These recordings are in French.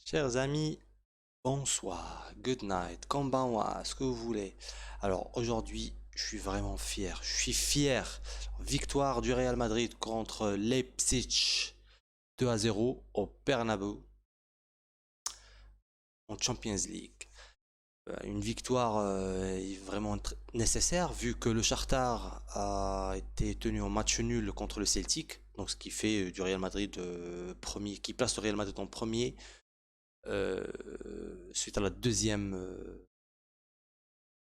Chers amis, bonsoir, good night, konbanwa, ce que vous voulez. Alors aujourd'hui, je suis vraiment fier. Je suis fier. Victoire du Real Madrid contre Leipzig 2-0 au Bernabéu en Champions League. Une victoire vraiment nécessaire vu que le Shakhtar a été tenu en match nul contre le Celtic. Donc ce qui fait du Real Madrid premier, qui place le Real Madrid en premier euh, suite à la deuxième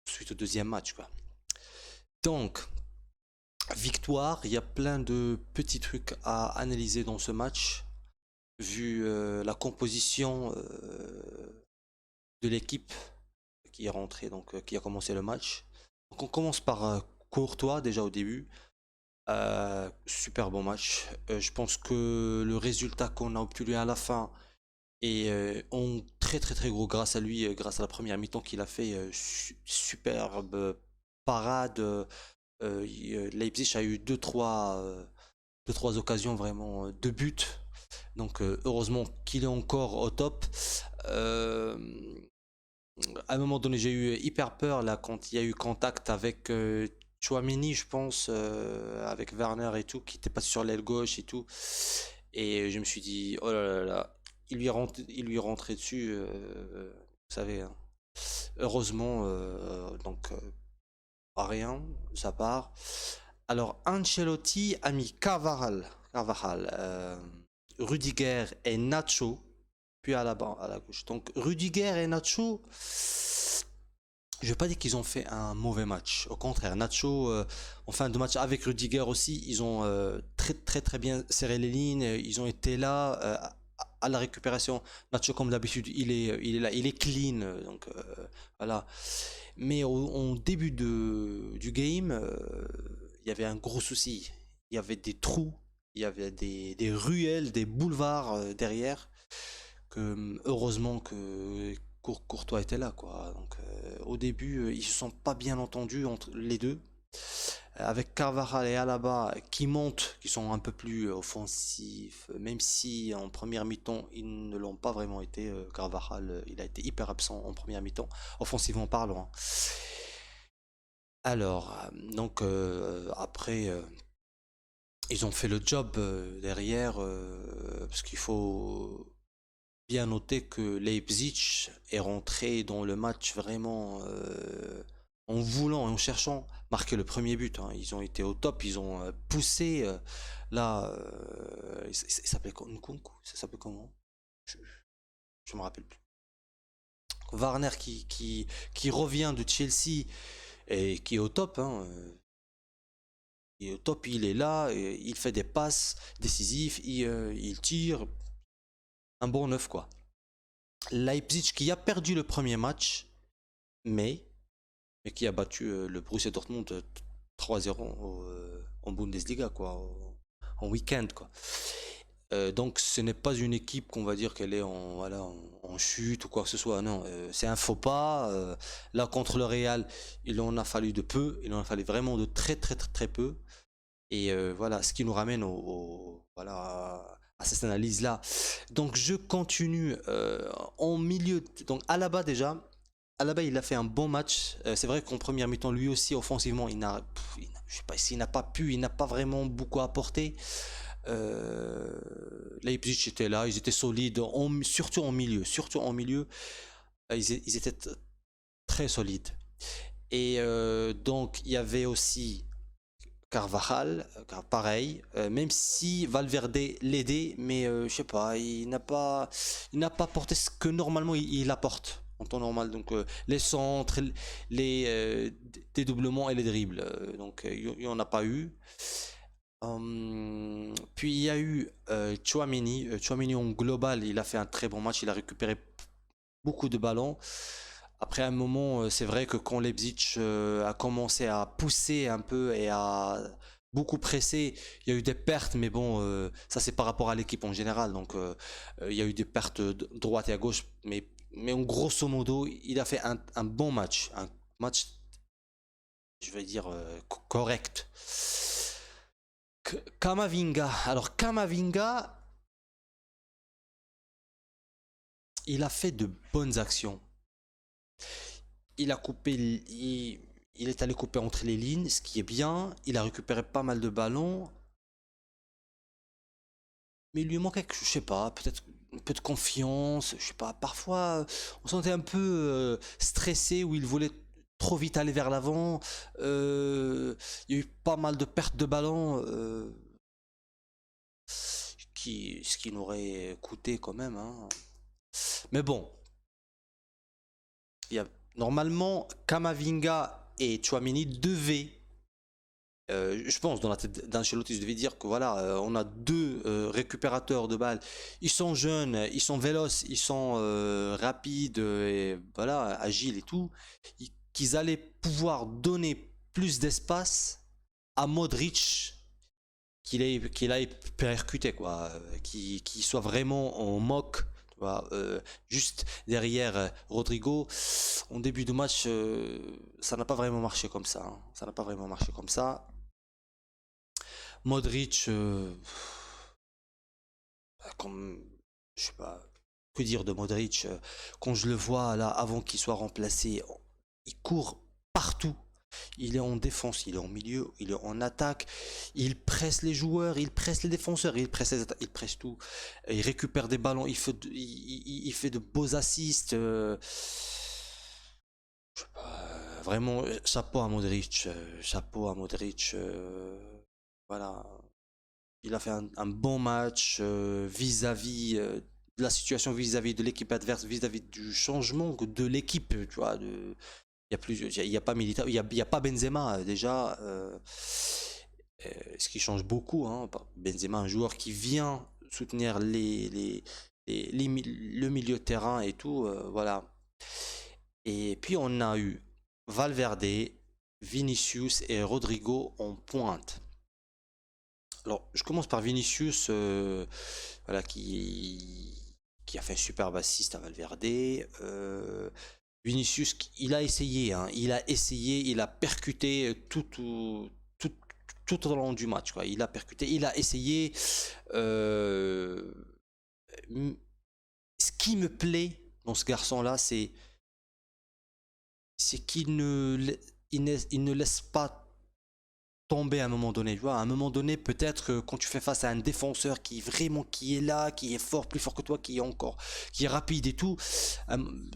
suite au deuxième match quoi. Donc victoire, il y a plein de petits trucs à analyser dans ce match vu la composition de l'équipe qui est rentrée qui a commencé le match. Donc on commence par Courtois déjà au début. Super bon match. Je pense que le résultat qu'on a obtenu à la fin est en très gros grâce à lui, grâce à la première mi-temps qu'il a fait. Superbe parade. Leipzig a eu deux, trois occasions vraiment de but. Donc heureusement qu'il est encore au top. Euh, à un moment donné, j'ai eu hyper peur là quand il y a eu contact avec Chouameni, je pense, avec Werner et tout, qui était pas sur l'aile gauche et tout. Et je me suis dit, oh là là là, il lui est rentré dessus, vous savez, hein. Heureusement, pas rien, ça part. Alors, Ancelotti a mis Carvajal, Rudiger et Nacho, puis à la gauche. Donc, Rudiger et Nacho, je vais pas dire qu'ils ont fait un mauvais match. Au contraire, Nacho, en fin de match avec Rudiger aussi, ils ont très bien serré les lignes. Ils ont été là à la récupération. Nacho, comme d'habitude, il est là, il est clean. Donc voilà. Mais en début du game, il y avait un gros souci. Il y avait des trous, il y avait des ruelles, des boulevards derrière. Que heureusement que Courtois était là, quoi. Donc au début, ils se sont pas bien entendus entre les deux. Avec Carvajal et Alaba qui montent, qui sont un peu plus offensifs, même si en première mi-temps ils ne l'ont pas vraiment été. Carvajal, il a été hyper absent en première mi-temps, offensivement parlant, hein. Alors, après, ils ont fait le job derrière, parce qu'il faut bien noter que Leipzig est rentré dans le match vraiment en voulant et en cherchant marquer le premier but, hein. Ils ont été au top, ils ont poussé. Là, il s'appelait Nkunku, ça s'appelait comment? Je, je me rappelle plus. Warner qui revient de Chelsea et qui est au top, hein. Il est au top, il est là, il fait des passes décisives, il tire. Un bon neuf quoi. Leipzig qui a perdu le premier match, mais, mais qui a battu le Borussia Dortmund 3-0 en Bundesliga, quoi, en week-end, quoi. Donc ce n'est pas une équipe qu'on va dire qu'elle est voilà, en chute ou quoi que ce soit. Non, c'est un faux pas. Là contre le Real, il en a fallu de peu. Il en a fallu vraiment de très peu. Et voilà, ce qui nous ramène voilà, à cette analyse-là. Donc je continue en milieu. Donc Alaba déjà. Alaba il a fait un bon match. C'est vrai qu'en première mi-temps, lui aussi offensivement, je sais pas s'il n'a pas pu, il n'a pas vraiment beaucoup apporté. Leipzig était là, ils étaient solides, surtout en milieu. Surtout en milieu, ils étaient très solides. Et donc il y avait aussi Carvajal, pareil, même si Valverde l'aidait, mais je sais pas, il n'a pas porté ce que normalement il apporte en temps normal. Donc les centres, les dédoublements et les dribbles, donc il n'y en a pas eu. Puis il y a eu Chouameni. Chouameni en global, il a fait un très bon match, il a récupéré beaucoup de ballons. Après un moment, c'est vrai que quand Leipzig a commencé à pousser un peu et à beaucoup presser, il y a eu des pertes, mais bon, ça c'est par rapport à l'équipe en général. Donc il y a eu des pertes de droite et à gauche, mais en grosso modo, il a fait un bon match. Un match, je vais dire, correct. Kamavinga. Alors Kamavinga, il a fait de bonnes actions. Il a coupé, il est allé couper entre les lignes, ce qui est bien. Il a récupéré pas mal de ballons. Mais il lui manque quelque chose, je sais pas, peut-être un peu de confiance, je sais pas. Parfois, on sentait un peu stressé où il voulait trop vite aller vers l'avant. Il y a eu pas mal de pertes de ballons, ce qui nous aurait coûté quand même, hein. Mais bon, il y a, normalement, Kamavinga et Chouamini devaient, je pense, dans la tête d'Ancelotti, je devais dire que voilà, on a deux récupérateurs de balles. Ils sont jeunes, ils sont véloces, ils sont rapides et voilà, agiles et tout. Qu'ils allaient pouvoir donner plus d'espace à Modric, qu'il aille percuter, quoi, qui soit vraiment en moque. Tu vois, juste derrière Rodrigo, en début de match, ça n'a pas vraiment marché comme ça, hein. Ça n'a pas vraiment marché comme ça. Modric, comme, je sais pas, que dire de Modric, quand je le vois là, avant qu'il soit remplacé, il court partout. Il est en défense, il est en milieu, il est en attaque, il presse les joueurs, il presse les défenseurs, il presse tout. Il récupère des ballons, il fait de beaux assists. Je sais pas, vraiment, chapeau à Modric, chapeau à Modric. Voilà, il a fait un bon match vis-à-vis de la situation, vis-à-vis de l'équipe adverse, vis-à-vis du changement de l'équipe, tu vois. Il y a plus, il y a pas Militao, il y a pas Benzema déjà, ce qui change beaucoup, hein. Benzema, un joueur qui vient soutenir le milieu de terrain et tout, voilà. Et puis on a eu Valverde, Vinicius et Rodrigo en pointe. Alors, je commence par Vinicius, voilà, qui a fait un superbe assist à Valverde. Vinicius, il a essayé, hein, il a percuté tout, tout au long du match, quoi. Il a percuté, il a essayé. euh, Ce qui me plaît dans ce garçon-là, c'est qu'il il ne laisse pas tomber à un moment donné. Tu vois, à un moment donné, peut-être que quand tu fais face à un défenseur qui est vraiment qui est là, qui est fort, plus fort que toi, qui est encore, qui est rapide et tout,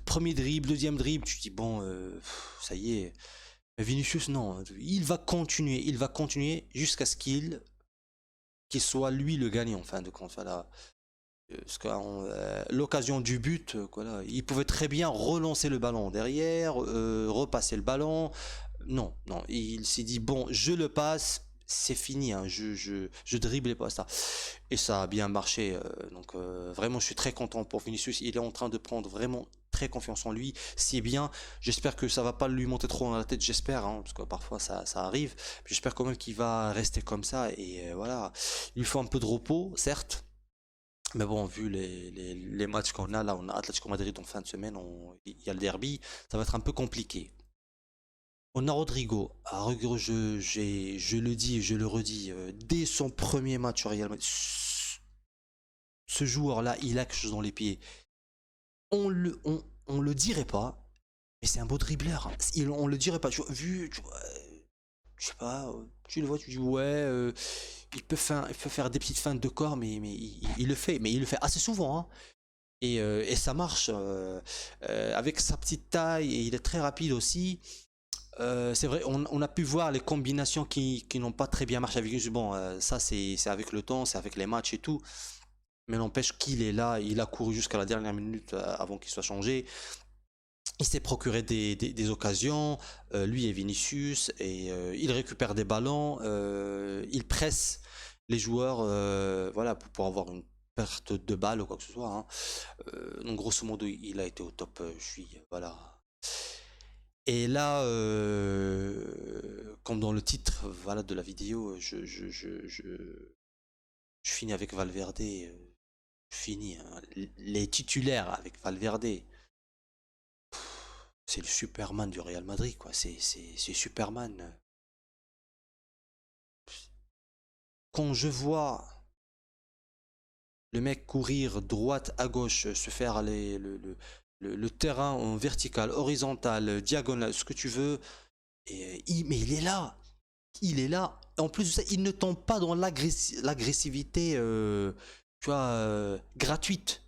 premier dribble, deuxième dribble, tu te dis bon, ça y est. Mais Vinicius, non, il va continuer jusqu'à ce qu'il soit lui le gagnant en fin de compte. Voilà. Parce que l'occasion du but, voilà, il pouvait très bien relancer le ballon derrière, repasser le ballon. Non, non, il s'est dit bon, je le passe, c'est fini, hein, je dribble pas ça. Et ça a bien marché. Donc vraiment, je suis très content pour Vinicius. Il est en train de prendre vraiment très confiance en lui. Si bien, j'espère que ça va pas lui monter trop dans la tête, j'espère, hein, parce que parfois ça arrive. J'espère quand même qu'il va rester comme ça. Et voilà, il lui faut un peu de repos, certes. Mais bon, vu les matchs qu'on a, là, on a Atlético Madrid en fin de semaine, il y a le derby, ça va être un peu compliqué. On a Rodrigo. Ah, Rodrigo, je le dis et je le redis, dès son premier match au Real Madrid, ce joueur-là, il a quelque chose dans les pieds. On le dirait pas, mais c'est un beau dribbleur, hein. On le dirait pas. Tu vois, je sais pas, tu le vois, tu dis ouais, il peut faire des petites feintes de corps, mais il le fait. Mais il le fait assez souvent, hein. Et ça marche avec sa petite taille et il est très rapide aussi. C'est vrai, on a pu voir les combinations qui n'ont pas très bien marché avec lui. Bon, ça c'est avec le temps, c'est avec les matchs et tout. Mais n'empêche qu'il est là, il a couru jusqu'à la dernière minute avant qu'il soit changé. Il s'est procuré des occasions, lui et Vinicius, et il récupère des ballons, il presse les joueurs, voilà, pour avoir une perte de balle ou quoi que ce soit, hein. Donc grosso modo, il a été au top. Je suis, voilà. Et là, comme dans le titre, voilà, de la vidéo, je finis avec Valverde. Je finis, hein. Les titulaires avec Valverde. C'est le Superman du Real Madrid, quoi. C'est Superman. Quand je vois le mec courir droite à gauche, se faire le terrain en vertical, horizontal, diagonal, ce que tu veux. Mais il est là. Il est là. En plus de ça, il ne tombe pas dans l'agressivité, tu vois, gratuite.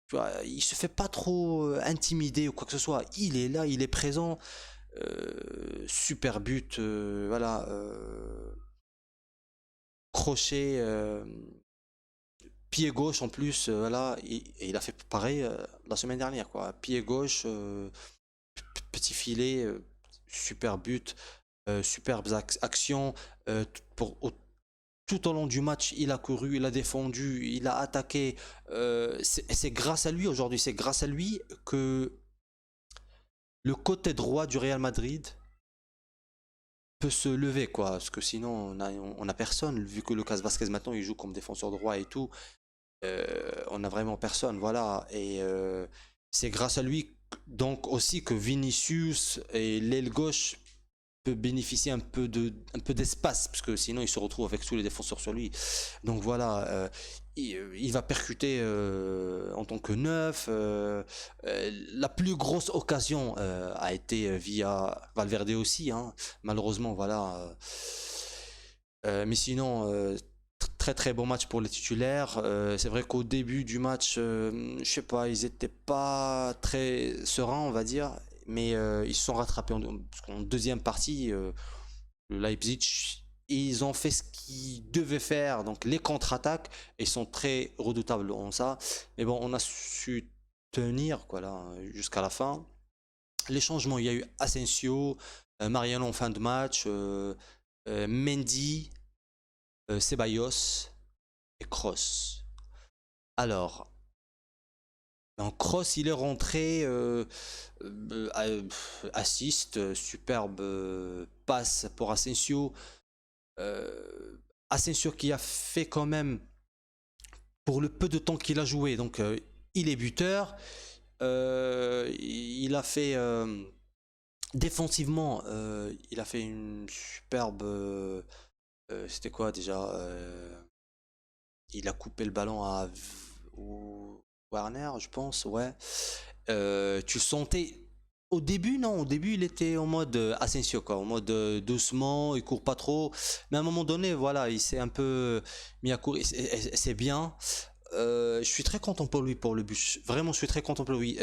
Tu vois, il se fait pas trop intimider ou quoi que ce soit. Il est là, il est présent. Super but, voilà. Crochet, pied gauche en plus, voilà. Et il a fait pareil la semaine dernière, quoi. Pied gauche, petit filet, super but, superbes actions. Pour, tout au long du match, il a couru, il a défendu, il a attaqué. C'est grâce à lui aujourd'hui, c'est grâce à lui que le côté droit du Real Madrid peut se lever, quoi. Parce que sinon, on a personne. Vu que Lucas Vasquez maintenant il joue comme défenseur droit et tout, on a vraiment personne, voilà. Et c'est grâce à lui donc aussi que Vinicius et l'aile gauche peut bénéficier un peu d'espace, parce que sinon il se retrouve avec tous les défenseurs sur lui. Donc voilà, il va percuter en tant que neuf. La plus grosse occasion a été via Valverde aussi, hein. Malheureusement, voilà. Mais sinon, très très bon match pour les titulaires. C'est vrai qu'au début du match, je sais pas, ils étaient pas très sereins, on va dire, mais ils se sont rattrapés parce qu'en deuxième partie. Le Leipzig, ils ont fait ce qu'ils devaient faire, donc les contre-attaques, ils sont très redoutables en ça. Mais bon, on a su tenir quoi là jusqu'à la fin. Les changements, il y a eu Asensio, Mariano en fin de match, Mendy, Ceballos et Kroos. Alors, donc Kroos, il est rentré, assist, superbe passe pour Asensio. Asensio qui a fait quand même pour le peu de temps qu'il a joué, donc il est buteur. Il a fait défensivement, il a fait une superbe. C'était quoi déjà il a coupé le ballon à Warner, je pense, ouais. Tu sentais. Au début, non, au début, il était en mode Asensio, quoi, en mode doucement, il court pas trop. Mais à un moment donné, voilà, il s'est un peu mis à courir, c'est bien. Je suis très content pour lui, pour le but. Vraiment, je suis très content pour lui.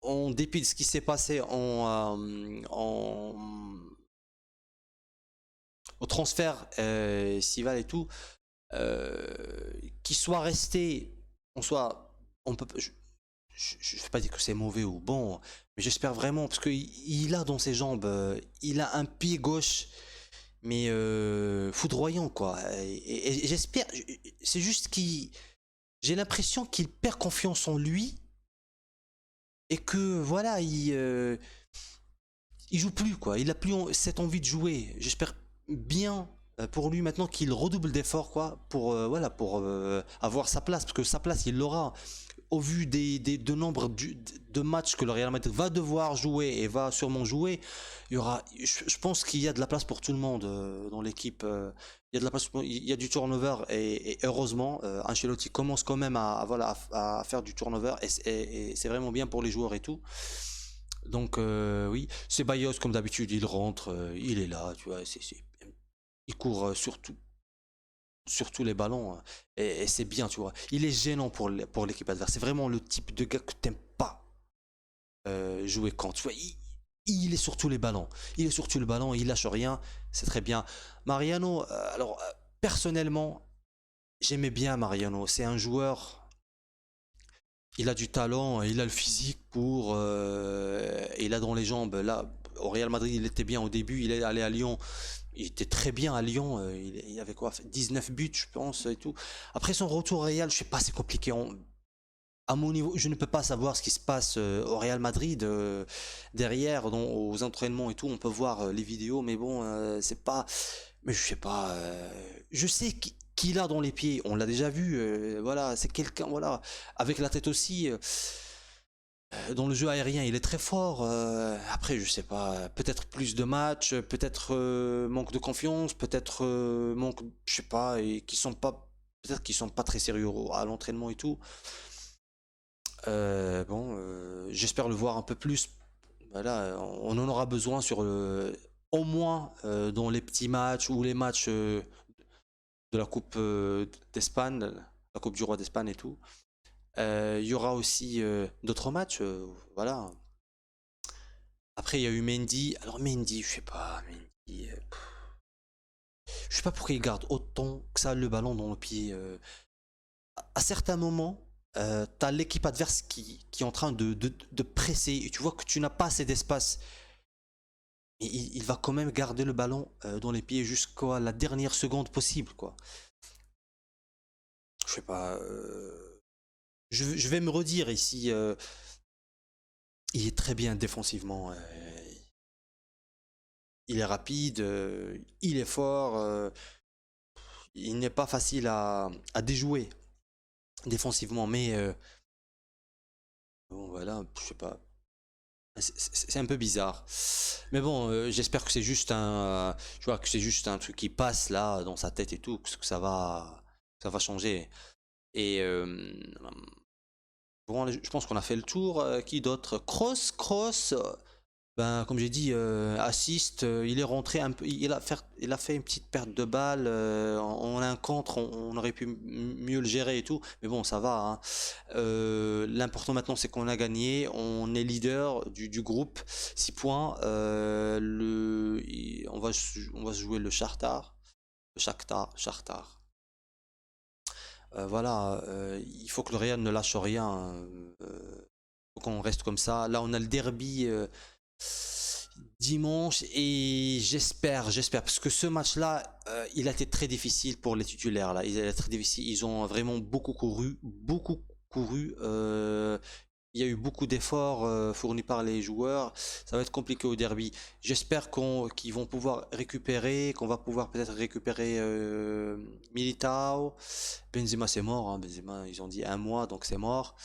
En dépit de ce qui s'est passé au transfert estival et tout, qu'il soit resté, on soit, on peut, je ne vais pas dire que c'est mauvais ou bon, mais j'espère vraiment, parce qu'il a dans ses jambes, il a un pied gauche, mais foudroyant, quoi. Et j'espère, c'est juste qu'il, j'ai l'impression qu'il perd confiance en lui, et que, voilà, il joue plus, quoi. Il a plus cette envie de jouer. J'espère bien pour lui maintenant qu'il redouble d'efforts, quoi, pour, voilà, pour avoir sa place, parce que sa place, il l'aura au vu de nombre de matchs que le Real Madrid va devoir jouer et va sûrement jouer, il y aura, je pense qu'il y a de la place pour tout le monde dans l'équipe. Il y a de la place, il y a du turnover et heureusement, Ancelotti commence quand même voilà, à faire du turnover et c'est vraiment bien pour les joueurs et tout. Donc oui, Ceballos comme d'habitude, il rentre, il est là, tu vois, il court sur tous les ballons et c'est bien, tu vois. Il est gênant pour l'équipe adverse. C'est vraiment le type de gars que t'aimes pas jouer quand. Tu vois, il est sur tous les ballons. Il est sur tous les ballons, il lâche rien. C'est très bien. Mariano, alors personnellement, j'aimais bien Mariano. C'est un joueur. Il a du talent, il a le physique pour. Il a dans les jambes. Là, au Real Madrid, il était bien au début. Il est allé à Lyon. Il était très bien à Lyon. Il avait quoi 19 buts, je pense, et tout. Après son retour au Real, je sais pas, c'est compliqué. À mon niveau, je ne peux pas savoir ce qui se passe au Real Madrid derrière, aux entraînements et tout. On peut voir les vidéos, mais bon, c'est pas. Mais je sais pas. Je sais qu'il a dans les pieds. On l'a déjà vu. Voilà, c'est quelqu'un. Voilà, avec la tête aussi. Dans le jeu aérien, il est très fort. Après, je sais pas. Peut-être plus de matchs, peut-être manque de confiance, peut-être manque, je sais pas, et qui sont pas. peut-être qu'ils sont pas très sérieux à l'entraînement et tout. Bon, j'espère le voir un peu plus. Voilà, on en aura besoin sur au moins dans les petits matchs ou les matchs de la Coupe d'Espagne, la Coupe du Roi d'Espagne et tout. Il y aura aussi d'autres matchs, voilà. Après, il y a eu Mendy. Alors Mendy, je sais pas, Mendy, je sais pas pourquoi il garde autant que ça le ballon dans le pied. À certains moments, t'as l'équipe adverse qui est en train de presser et tu vois que tu n'as pas assez d'espace. Et il va quand même garder le ballon dans les pieds jusqu'à la dernière seconde possible, quoi. Je sais pas. Je vais me redire ici. Il est très bien défensivement. Il est rapide, il est fort. Il n'est pas facile à déjouer défensivement, mais bon, voilà, je sais pas. C'est un peu bizarre. Mais bon, j'espère que c'est juste tu vois, que c'est juste un truc qui passe là dans sa tête et tout, que ça va changer. Et bon, je pense qu'on a fait le tour. Qui d'autre? Cross. Ben, comme j'ai dit, assist, il est rentré un peu, il a fait une petite perte de balle en un contre, on aurait pu mieux le gérer et tout, mais bon, ça va, hein. L'important maintenant, c'est qu'on a gagné, on est leader du groupe, 6 points. On va se jouer le Shakhtar. Voilà, il faut que le Real ne lâche rien. Faut qu'on reste comme ça. Là, on a le derby dimanche et j'espère, parce que ce match-là, il a été très difficile pour les titulaires là. Il a été très difficile. Ils ont vraiment beaucoup couru. Il y a eu beaucoup d'efforts fournis par les joueurs. Ça va être compliqué au derby. J'espère qu'ils vont pouvoir récupérer, qu'on va pouvoir peut-être récupérer Militao. Benzema c'est mort, hein. Benzema ils ont dit un mois donc c'est mort.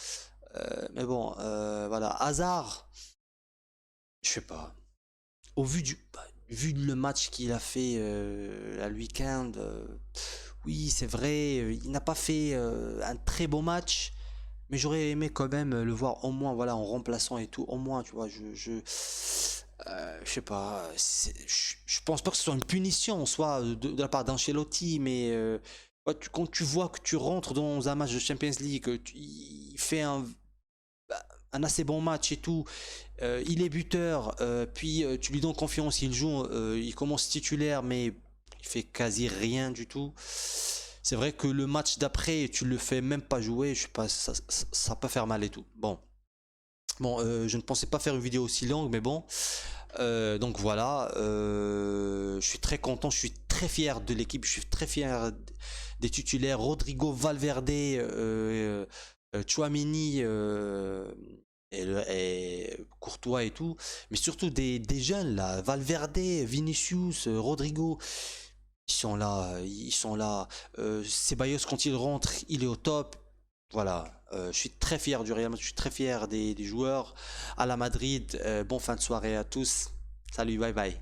Mais bon, voilà. Hazard, je sais pas. Au vu le match qu'il a fait la week-end, oui c'est vrai, il n'a pas fait un très beau match, mais j'aurais aimé quand même le voir au moins voilà en remplaçant et tout, au moins tu vois, je sais pas, je pense pas que ce soit une punition en soi de la part d'Ancelotti, mais ouais, quand tu vois que tu rentres dans un match de Champions League, il fait un assez bon match et tout. Il est buteur, puis tu lui donnes confiance, il joue, il commence titulaire, mais il fait quasi rien du tout. C'est vrai que le match d'après, tu le fais même pas jouer, je sais pas, ça peut faire mal et tout. Bon, je ne pensais pas faire une vidéo aussi longue, mais bon. Donc voilà, je suis très content, je suis très fier de l'équipe, je suis très fier des titulaires, Rodrigo Valverde, Tchouaméni et Courtois et tout, mais surtout des jeunes là, Valverde, Vinicius, Rodrigo, ils sont là. Ceballos quand il rentre, il est au top. Voilà, je suis très fier du Real Madrid, je suis très fier des joueurs. À la Madrid, bon fin de soirée à tous. Salut, bye bye.